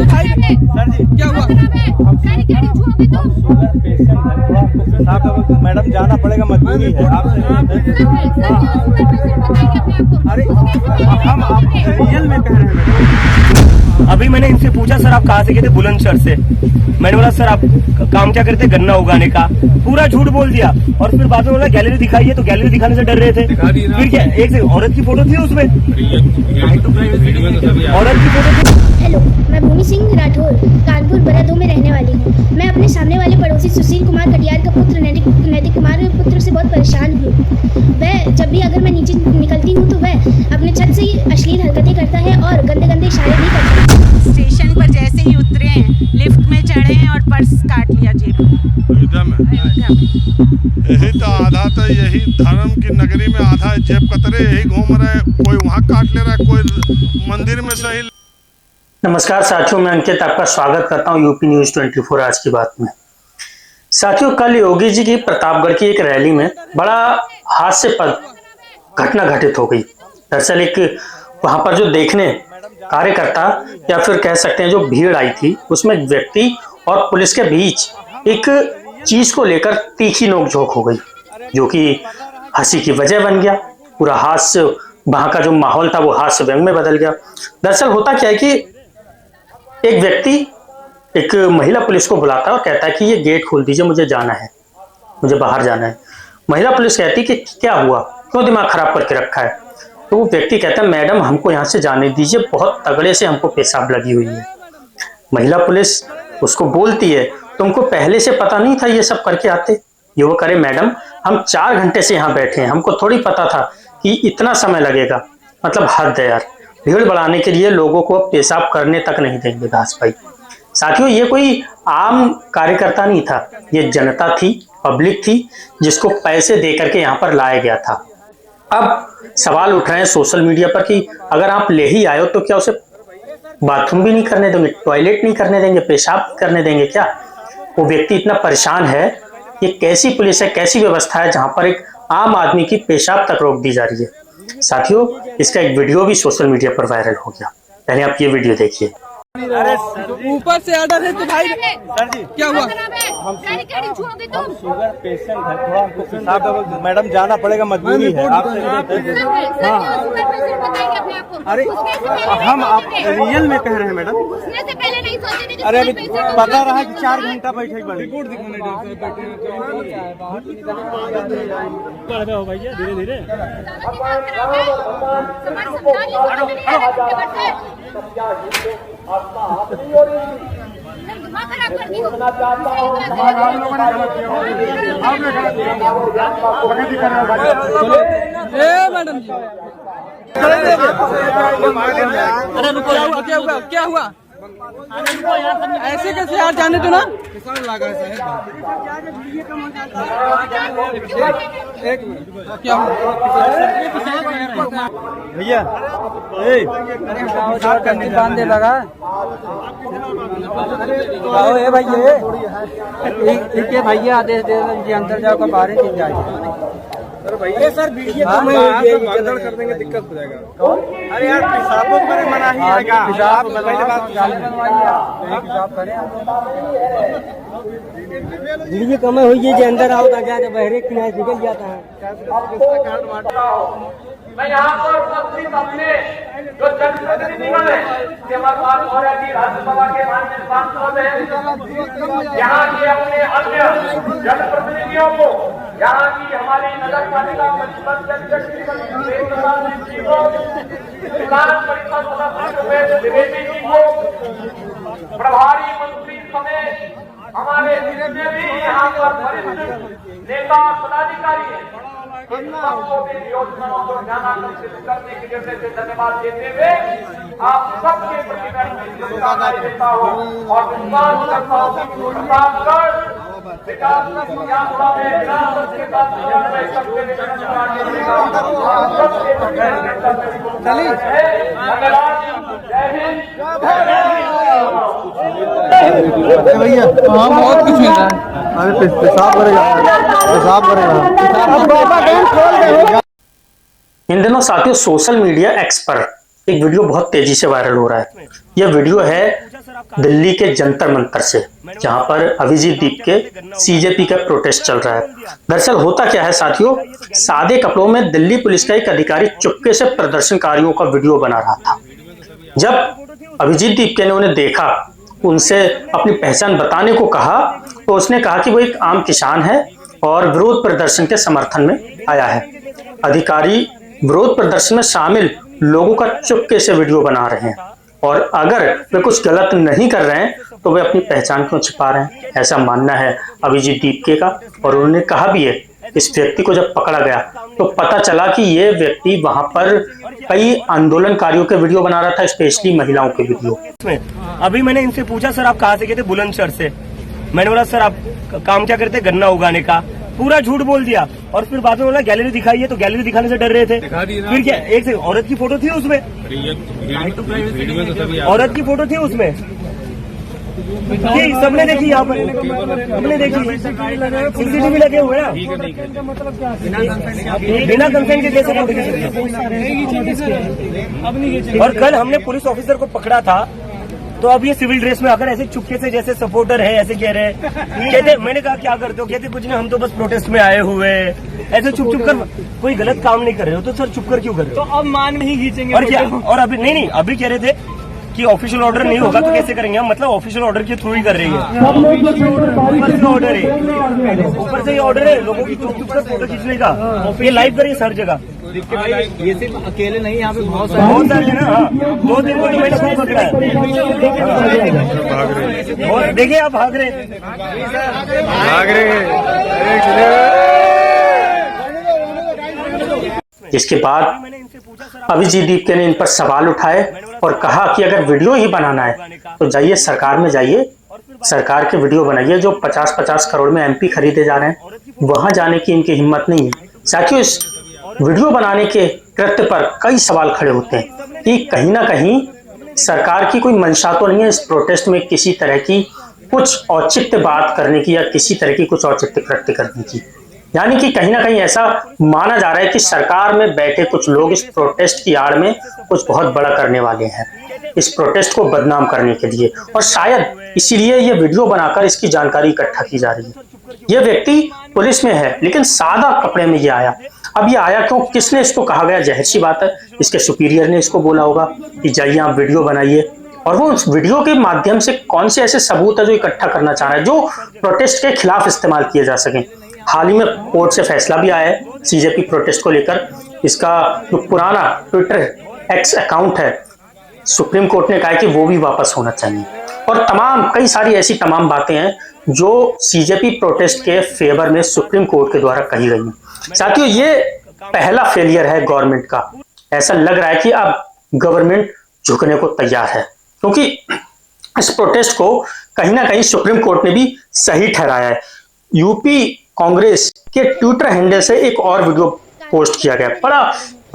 तो भाई सर जी क्या हुआ? मैडम जाना पड़ेगा, मजबूरी है अरे हम आप रियल में कह रहे हैं। अभी मैंने इनसे पूछा सर आप कहाँ से गए थे? बुलंदशहर से। मैंने बोला सर आप काम क्या करते? गन्ना उगाने का। पूरा झूठ बोल दिया और फिर बाद में बोला गैलरी दिखाइए, तो गैलरी दिखाने से डर रहे थे। फिर क्या एक औरत की फोटो थी उसमें, औरत की फोटो थी। हेलो, मैं भूमि सिंह राठौर कानपुर बरा 2 में रहने वाली हूँ। मैं अपने सामने वाले पड़ोसी सुशील कुमार कटियार का पुत्र नैतिक कुमार के पुत्र से बहुत परेशान हूँ। वह जब भी अगर मैं नीचे निकलती हूँ तो वह अपने छत से ही अश्लील हरकतें करता है और गंदे गंदे इशारे भी करता है। स्टेशन पर जैसे ही उतरे हैं, लिफ्ट में चढ़े हैं और पर्स काट लिया जेब में। यही तो आधा तो यही धर्म की नगरी में आधा जेब कतरे यही घूम रहे, कोई वहाँ काट ले रहा है, कोई मंदिर में सही। नमस्कार साथियों, मैं अंकित आपका स्वागत करता हूं यूपी न्यूज 24 आज की बात में। साथियों, कल योगी जी की प्रतापगढ़ की एक रैली में बड़ा हास्यपद घटना घटित हो गई। दरअसल एक वहां पर जो देखने कार्यकर्ता या फिर कह सकते हैं जो भीड़ आई थी, उसमें एक व्यक्ति और पुलिस के बीच एक चीज को लेकर तीखी नोकझोंक हो गई, जो कि हंसी की वजह बन गया। पूरा हास्य, वहां का जो माहौल था वो हास्य व्यंग में बदल गया। दरअसल होता क्या है कि एक व्यक्ति एक महिला पुलिस को बुलाता है और कहता है कि ये गेट खोल दीजिए, मुझे जाना है, मुझे बाहर जाना है। महिला पुलिस कहती कि क्या हुआ, क्यों दिमाग खराब करके रखा है? तो वो व्यक्ति कहता है मैडम हमको यहाँ से जाने दीजिए, बहुत तगड़े से हमको पेशाब लगी हुई है। महिला पुलिस उसको बोलती है तुमको पहले से पता नहीं था ये सब करके आते? युवक करे मैडम हम 4 घंटे से यहाँ बैठे हैं, हमको थोड़ी पता था कि इतना समय लगेगा। मतलब हद है यार, भीड़ बढ़ाने के लिए लोगों को पेशाब करने तक नहीं देंगे दास भाई। साथियों, ये कोई आम कार्यकर्ता नहीं था, ये जनता थी, पब्लिक थी, जिसको पैसे दे करके यहाँ पर लाया गया था। अब सवाल उठ रहे हैं सोशल मीडिया पर कि अगर आप ले ही आए हो तो क्या उसे बाथरूम भी नहीं करने देंगे, टॉयलेट नहीं करने देंगे, पेशाब करने देंगे क्या? वो व्यक्ति इतना परेशान है, ये कैसी पुलिस है, कैसी व्यवस्था है जहां पर एक आम आदमी की पेशाब तक रोक दी जा रही है। साथियों, इसका एक वीडियो भी सोशल मीडिया पर वायरल हो गया, पहले आप ये वीडियो देखिए। अरे ऊपर से ऑर्डर है तो भाई सर जी क्या हुआ? हम शुगर पेशेंट है, थोड़ा हमको पेशाब, मैडम जाना पड़ेगा, मजबूरी है अरे हम आप रियल में कह रहे हैं मैडम। अरे अभी पता रहा कि 4 घंटा बैठे भैया, धीरे धीरे मैडम जी। अरे क्या हुआ? ऐसे कैसे यार, जाने दो ना। एक मिनट, क्या भैया बांधे लगा भैया आदेश दे अंदर जाओ का बाहर ही जाए। अरे सर वीडियो कर देंगे, दिक्कत हो जाएगा। अरे यार पेशाबों पर मना ही आएगा। वीडियो कम हुई है, अंदर आओ तो बहरे किनारे निकल जाता है। मैं यहाँ पर उपस्थित अपने जो जनप्रतिनिधि बने राज्यसभा के माननीय सांसद हैं, यहाँ के अपने अन्य जनप्रतिनिधियों को, यहाँ की हमारी नगर पालिका परिषद द्विवेदी जी को, प्रभारी मंत्री समेत हमारे जितने भी यहाँ पर वरिष्ठ नेता और पदाधिकारी हैं, योजनाओं को ध्यानाकर्षित करने के लिए धन्यवाद देते हुए आप सबके प्रति मैं शुभकामनाएं देता हूँ और विश्वास करता हूँ कि प्रतापगढ़ विकास की यात्रा में विरासत के साथ सबके लिए धन्यवाद। जय हिंद। भैया हाँ बहुत कुछ मिल रहा है। अरे पेशाब करेगा। इन दिनों साथियों सोशल मीडिया एक्स पर एक वीडियो बहुत तेजी से वायरल हो रहा है। यह वीडियो है दिल्ली के जंतर मंतर से, जहां पर अभिजीत दीप के सीजेपी का प्रोटेस्ट चल रहा है। दरअसल होता क्या है साथियों, सादे कपड़ों में दिल्ली पुलिस का एक अधिकारी चुपके से प्रदर्शनकारियों का वीडियो बना रहा था। जब अभिजीत दीप के ने उन्हें देखा, उनसे अपनी पहचान बताने को कहा, तो उसने कहा कि वो एक आम किसान है और विरोध प्रदर्शन के समर्थन में आया है। अधिकारी विरोध प्रदर्शन में शामिल लोगों का चुपके से वीडियो बना रहे हैं और अगर वे कुछ गलत नहीं कर रहे हैं तो वे अपनी पहचान क्यों छिपा रहे हैं, ऐसा मानना है अभिजीत दीप का। और उन्होंने कहा भी है, इस व्यक्ति को जब पकड़ा गया तो पता चला कि ये व्यक्ति वहां पर कई आंदोलनकारियों के वीडियो बना रहा था, स्पेशली महिलाओं के वीडियो। अभी मैंने इनसे पूछा, सर आप कहाँ से गए थे? बुलंदशहर से। मैंने बोला सर आप काम क्या करते? गन्ना उगाने का। पूरा झूठ बोल दिया और फिर बाद में बोला गैलरी दिखाइए, तो गैलरी दिखाने से डर रहे थे। फिर क्या, एक से औरत की फोटो थी उसमें, औरत की फोटो थी उसमें, सबने देखी, यहाँ पर हमने देखी, सीसीटीवी लगे हुए हैं। बिना कंसेंट के कैसे फोटो खींच सकते? और कल हमने पुलिस ऑफिसर को पकड़ा था, तो अब ये सिविल ड्रेस में आकर ऐसे चुपके से जैसे सपोर्टर है ऐसे कह रहे हैं। कहते, मैंने कहा क्या करते हो? कहते कुछ नहीं, हम तो बस प्रोटेस्ट में आए हुए। ऐसे चुप चुप कर, कोई गलत काम नहीं कर रहे हो तो सर चुप कर क्यों कर रहे हो? तो अब मान नहीं खींचेंगे और क्या? और अभी नहीं, अभी कह रहे थे कि ऑफिशियल ऑर्डर नहीं होगा तो कैसे करेंगे हम? मतलब ऑफिशियल ऑर्डर के थ्रू ही कर रही है। ऊपर से ऑर्डर है, ऊपर से ही ऑर्डर है लोगों की चुप चुप कर फोटो खींचने का। ये लाइव करिए हर जगह। ये सिर्फ अकेले नहीं, यहाँ पे बहुत सारे है ना। हाँ, 2 दिन को मैंने खूब पकड़ा है और देखिए आप भाग रहे। इसके बाद अभिजीत दीप ने इन पर सवाल उठाए और कहा कि अगर वीडियो ही बनाना है तो जाइए सरकार में जाइए, सरकार के वीडियो बनाइए। जो 50-50 करोड़ में एमपी खरीदे जा रहे हैं, वहां जाने की इनकी हिम्मत नहीं है। साथियों, इस वीडियो बनाने के कृत्य पर कई सवाल खड़े होते हैं कि कहीं ना कहीं सरकार की कोई मंशा तो नहीं है इस प्रोटेस्ट में किसी तरह की कुछ औचित्य बात करने की या किसी तरह की कुछ औचित्य कृत्य करने की। यानी कि कहीं ना कहीं ऐसा माना जा रहा है कि सरकार में बैठे कुछ लोग इस प्रोटेस्ट की आड़ में कुछ बहुत बड़ा करने वाले हैं, इस प्रोटेस्ट को बदनाम करने के लिए, और शायद इसीलिए ये वीडियो बनाकर इसकी जानकारी इकट्ठा की जा रही है। ये व्यक्ति पुलिस में है लेकिन सादा कपड़े में ये आया। अब ये आया क्यों, किसने इसको कहा गया? जाहिर सी बात है इसके सुपीरियर ने इसको बोला होगा कि जाइए आप वीडियो बनाइए। और वो उस वीडियो के माध्यम से कौन से ऐसे सबूत है जो इकट्ठा करना चाह रहा है, जो प्रोटेस्ट के खिलाफ इस्तेमाल किए जा सके। हाल ही में कोर्ट से फैसला भी आया है सीजेपी प्रोटेस्ट को लेकर। इसका जो पुराना ट्विटर एक्स अकाउंट है, सुप्रीम कोर्ट ने कहा कि वो भी वापस होना चाहिए। और कई सारी ऐसी तमाम बातें हैं जो सीजेपी प्रोटेस्ट के फेवर में सुप्रीम कोर्ट के द्वारा कही गई हैं। साथियों, ये पहला फेलियर है गवर्नमेंट का। ऐसा लग रहा है कि अब गवर्नमेंट झुकने को तैयार है, क्योंकि इस प्रोटेस्ट को कहीं ना कहीं सुप्रीम कोर्ट ने भी सही ठहराया है। यूपी कांग्रेस के ट्विटर हैंडल से एक और वीडियो पोस्ट किया गया, बड़ा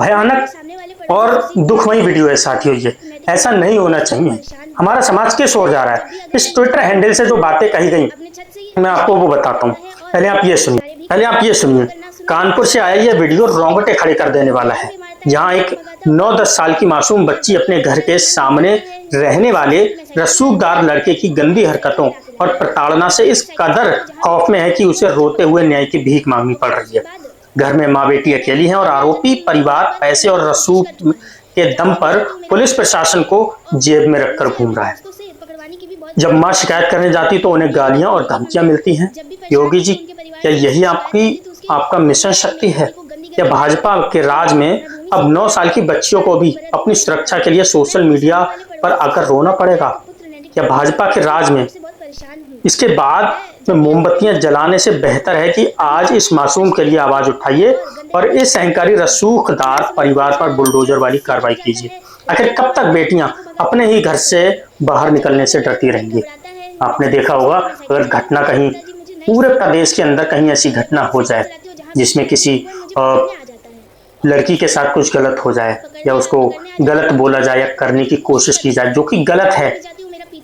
भयानक और दुखमयी वीडियो है साथियों। ये ऐसा नहीं होना चाहिए। हमारा समाज किस ओर जा रहा है? इस ट्विटर हैंडल से जो बातें कही गई मैं आपको वो बताता हूँ। पहले आप ये सुनिए। कानपुर से आया ये वीडियो रोंगटे खड़े कर देने वाला है। जहां एक 9-10 साल की मासूम बच्ची अपने घर के सामने रहने वाले रसूखदार लड़के की गंदी हरकतों और प्रताड़ना से इस कदर खौफ में है कि उसे रोते हुए न्याय की भीख मांगनी पड़ रही है। घर में माँ बेटी अकेली हैं और आरोपी परिवार पैसे और रसूख के दम पर पुलिस प्रशासन को जेब में रखकर घूम रहा है। जब माँ शिकायत करने जाती तो उन्हें गालियां और धमकियां मिलती हैं। योगी जी, क्या यही आपका मिशन शक्ति है? क्या भाजपा के राज में अब 9 साल की बच्चियों को भी अपनी सुरक्षा के लिए सोशल मीडिया पर आकर रोना पड़ेगा? क्या भाजपा के राज में इसके बाद में मोमबत्तियां जलाने से बेहतर है कि आज इस मासूम के लिए आवाज उठाइए और इस अहंकारी रसूखदार परिवार पर बुलडोजर वाली कार्रवाई कीजिए? आखिर कब तक बेटियां अपने ही घर से बाहर निकलने से डरती रहेंगी? आपने देखा होगा, अगर घटना कहीं पूरे प्रदेश के अंदर कहीं ऐसी घटना हो जाए जिसमें किसी लड़की के साथ कुछ गलत हो जाए या उसको गलत बोला जाए या करने की कोशिश की जाए, जो कि गलत है,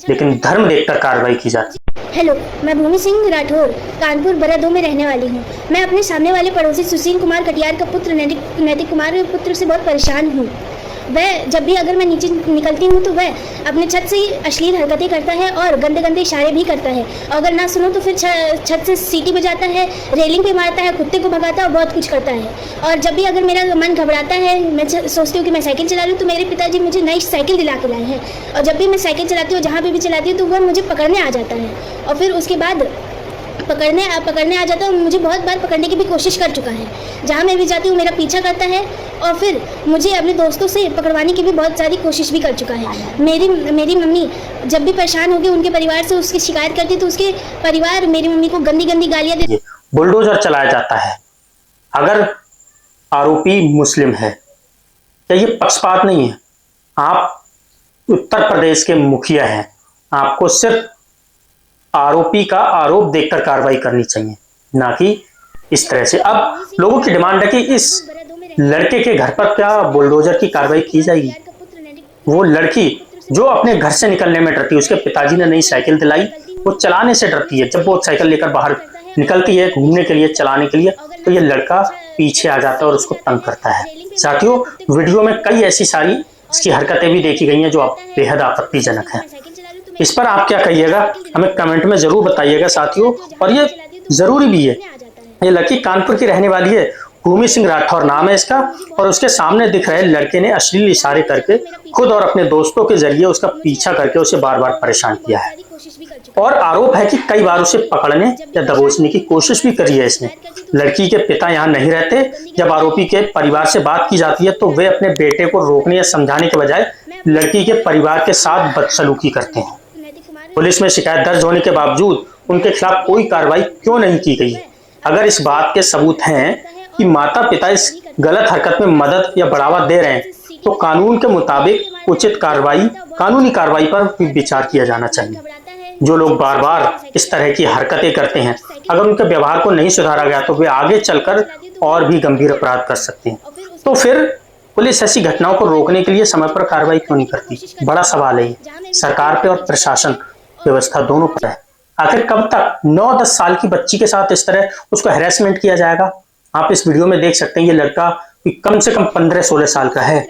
लेकिन धर्म देखकर कार्रवाई की जाती है। हेलो, मैं भूमि सिंह राठौर कानपुर बरा 2 में रहने वाली हूँ। मैं अपने सामने वाले पड़ोसी सुशील कुमार कटियार का पुत्र नैतिक कुमार पुत्र से बहुत परेशान हूँ। वह जब भी अगर मैं नीचे निकलती हूँ तो वह अपने छत से ही अश्लील हरकतें करता है और गंदे गंदे इशारे भी करता है। और अगर ना सुनो तो फिर छत से सीटी बजाता है, रेलिंग पे मारता है, कुत्ते को भगाता है और बहुत कुछ करता है। और जब भी अगर मेरा मन घबराता है, मैं सोचती हूँ कि मैं साइकिल चला रही हूँ, तो मेरे पिताजी मुझे नई साइकिल दिला के लाए हैं। और जब भी मैं साइकिल चलाती हूँ, जहाँ पे भी चलाती हूँ, तो वह मुझे पकड़ने आ जाता है। और फिर उसके बाद पकड़ने आ जाता है और मुझे बहुत बार पकड़ने की भी कोशिश कर चुका है। जहाँ मैं भी जाती हूँ मेरा पीछा करता है और फिर मुझे अपने दोस्तों से पकड़वाने की भी बहुत सारी कोशिश भी कर चुका है। मेरी मम्मी जब भी परेशान होगी उनके परिवार से उसकी शिकायत करती तो उसके परिवार मेरी मम्मी को गंदी गंदी गालियाँ देते। बुलडोजर चलाया जाता है। अगर आरोपी मुस्लिम है, क्या ये पक्षपात नहीं है? आप उत्तर प्रदेश के मुखिया हैं, आपको सिर्फ आरोपी का आरोप देखकर कार्रवाई करनी चाहिए, ना कि इस तरह से। अब लोगों की डिमांड है कि इस लड़के के घर पर क्या बुलडोजर की कार्रवाई की जाएगी। वो लड़की जो अपने घर से निकलने में डरती है, उसके पिताजी ने नई साइकिल दिलाई, वो चलाने से डरती है। जब वो साइकिल लेकर बाहर निकलती है घूमने के लिए, चलाने के लिए, तो ये लड़का पीछे आ जाता है और उसको तंग करता है। साथियों, वीडियो में कई ऐसी सारी इसकी हरकतें भी देखी गई हैं जो बेहद आपत्तिजनक हैं। इस पर आप क्या कहिएगा हमें कमेंट में जरूर बताइएगा साथियों। और ये जरूरी भी है, ये लड़की कानपुर की रहने वाली है, भूमि सिंह राठौर नाम है इसका। और उसके सामने दिख रहे लड़के ने अश्लील इशारे करके खुद और अपने दोस्तों के जरिए उसका पीछा करके उसे बार बार परेशान किया है। और आरोप है कि कई बार उसे पकड़ने या दबोचने की कोशिश भी करी है इसने। लड़की के पिता यहाँ नहीं रहते। जब आरोपी के परिवार से बात की जाती है तो वे अपने बेटे को रोकने या समझाने के बजाय लड़की के परिवार के साथ बदसलूकी करते हैं। पुलिस में शिकायत दर्ज होने के बावजूद उनके खिलाफ कोई कार्रवाई क्यों नहीं की गई? अगर इस बात के सबूत हैं कि माता पिता इस गलत हरकत में मदद या बढ़ावा दे रहे हैं, तो कानून के मुताबिक उचित कानूनी कार्रवाई पर भी विचार किया जाना चाहिए। जो लोग बार बार इस तरह की हरकतें करते हैं, अगर उनके व्यवहार को नहीं सुधारा गया तो वे आगे चलकर और भी गंभीर अपराध कर सकते हैं। तो फिर पुलिस ऐसी घटनाओं को रोकने के लिए समय पर कार्रवाई क्यों नहीं करती? बड़ा सवाल है ये। सरकार पे और प्रशासन व्यवस्था दोनों पर है। आखिर कब तक 9-10 साल की बच्ची के साथ इस तरह उसको हैरेसमेंट किया जाएगा? आप इस वीडियो में देख सकते हैं ये लड़का कम से कम 15-16 साल का है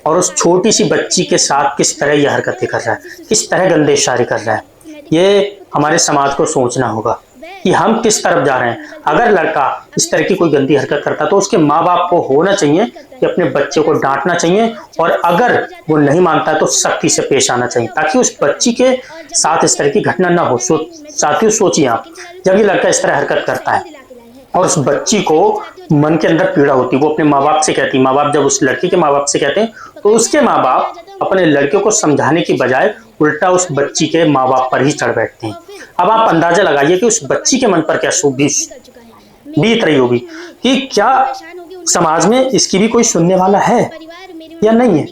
और उस छोटी सी बच्ची के साथ किस तरह ये हरकतें कर रहा है, किस तरह गंदे इशारे कर रहा है। ये हमारे समाज को सोचना होगा कि हम किस तरफ जा रहे हैं। अगर लड़का इस तरह की कोई गंदी हरकत करता तो उसके माँ बाप को होना चाहिए कि अपने बच्चे को डांटना चाहिए, और अगर वो नहीं मानता तो सख्ती से पेश आना चाहिए ताकि उस बच्ची के साथ इस तरह की घटना ना हो। साथियों, सोचिए आप, जब ये लड़का इस तरह हरकत करता है और उस बच्ची को मन के अंदर पीड़ा होती है, वो अपने माँ बाप से कहती है, माँ बाप जब उस लड़की के माँ बाप से कहते हैं तो उसके माँ बाप अपने लड़के को समझाने की बजाय उल्टा उस बच्ची के माँ बाप पर ही चढ़ बैठते हैं। अब आप अंदाजा लगाइए कि उस बच्ची के मन पर क्या बीत रही होगी कि क्या समाज में इसकी भी कोई सुनने वाला है या नहीं है।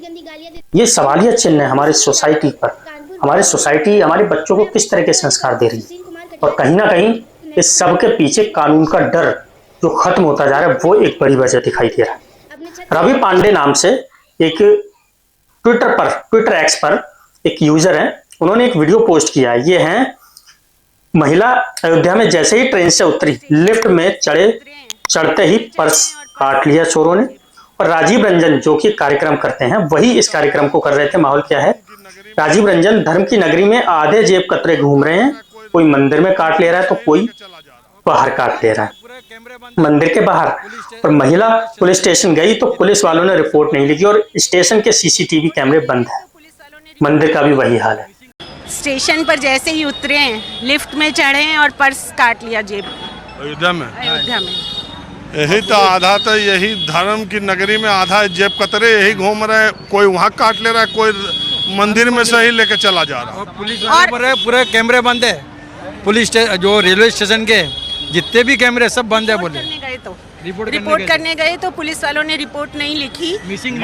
ये सवालिया चिन्ह है हमारे सोसाइटी पर। हमारी सोसाइटी हमारे बच्चों को किस तरह के संस्कार दे रही है, और कहीं ना कहीं इस सब के पीछे कानून का डर जो खत्म होता जा रहा है वो एक बड़ी वजह दिखाई दे रहा है। रवि पांडे नाम से एक ट्विटर एक्स पर एक यूजर है, उन्होंने एक वीडियो पोस्ट किया है। ये है महिला अयोध्या में जैसे ही ट्रेन से उतरी, लिफ्ट में चढ़ते ही पर्स काट लिया चोरों ने। और राजीव रंजन जो कि कार्यक्रम करते हैं वही इस कार्यक्रम को कर रहे थे। माहौल क्या है, राजीव रंजन धर्म की नगरी में आधे जेब कतरे घूम रहे हैं। कोई मंदिर में काट ले रहा है तो कोई बाहर काट ले रहा है, मंदिर के बाहर। और महिला पुलिस स्टेशन गई तो पुलिस वालों ने रिपोर्ट नहीं लिखी और स्टेशन के सीसीटीवी कैमरे बंद है। मंदिर का भी वही हाल है। स्टेशन पर जैसे ही उतरे हैं, लिफ्ट में चढ़े हैं और पर्स काट लिया जेब। अयोध्या में यही तो आधा तो यही धर्म की नगरी में आधा जेब कतरे यही घूम रहे, कोई वहाँ काट ले रहा है, कोई मंदिर में से ही लेके चला जा रहा है। पुलिस और पूरे कैमरे बंद है। पुलिस जो रेलवे स्टेशन के जितने भी कैमरे सब बंद है। बोले रिपोर्ट करने गए तो पुलिस वालों ने रिपोर्ट नहीं लिखी। मिसिंग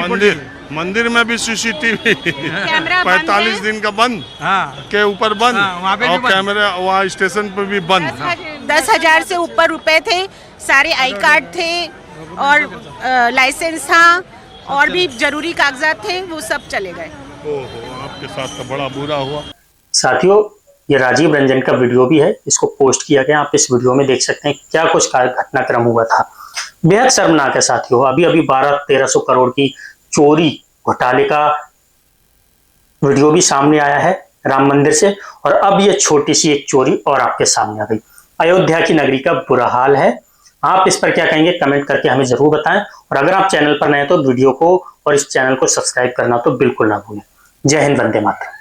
मंदिर में भी सीसीटीवी कैमरा 45 दिन का बंद, के ऊपर बंद, और कैमरा वहाँ स्टेशन पर भी बंद। 10,000 से ऊपर रुपए थे, सारे आई कार्ड थे और लाइसेंस था और भी जरूरी कागजात थे, वो सब चले गए। ओहो, आपके साथ तो बड़ा बुरा हुआ। साथियों, ये राजीव रंजन का वीडियो भी है, इसको पोस्ट किया गया। आप इस वीडियो में देख सकते हैं क्या कुछ घटनाक्रम हुआ था। बेहद शर्मनाक है साथियों। अभी 1200-1300 करोड़ की चोरी घोटाले का वीडियो भी सामने आया है राम मंदिर से, और अब ये छोटी सी एक चोरी और आपके सामने आ गई। अयोध्या की नगरी का बुरा हाल है। आप इस पर क्या कहेंगे कमेंट करके हमें जरूर बताएं, और अगर आप चैनल पर नए हैं तो वीडियो को और इस चैनल को सब्सक्राइब करना तो बिल्कुल ना भूलें। जय हिंद, वंदे मातरम।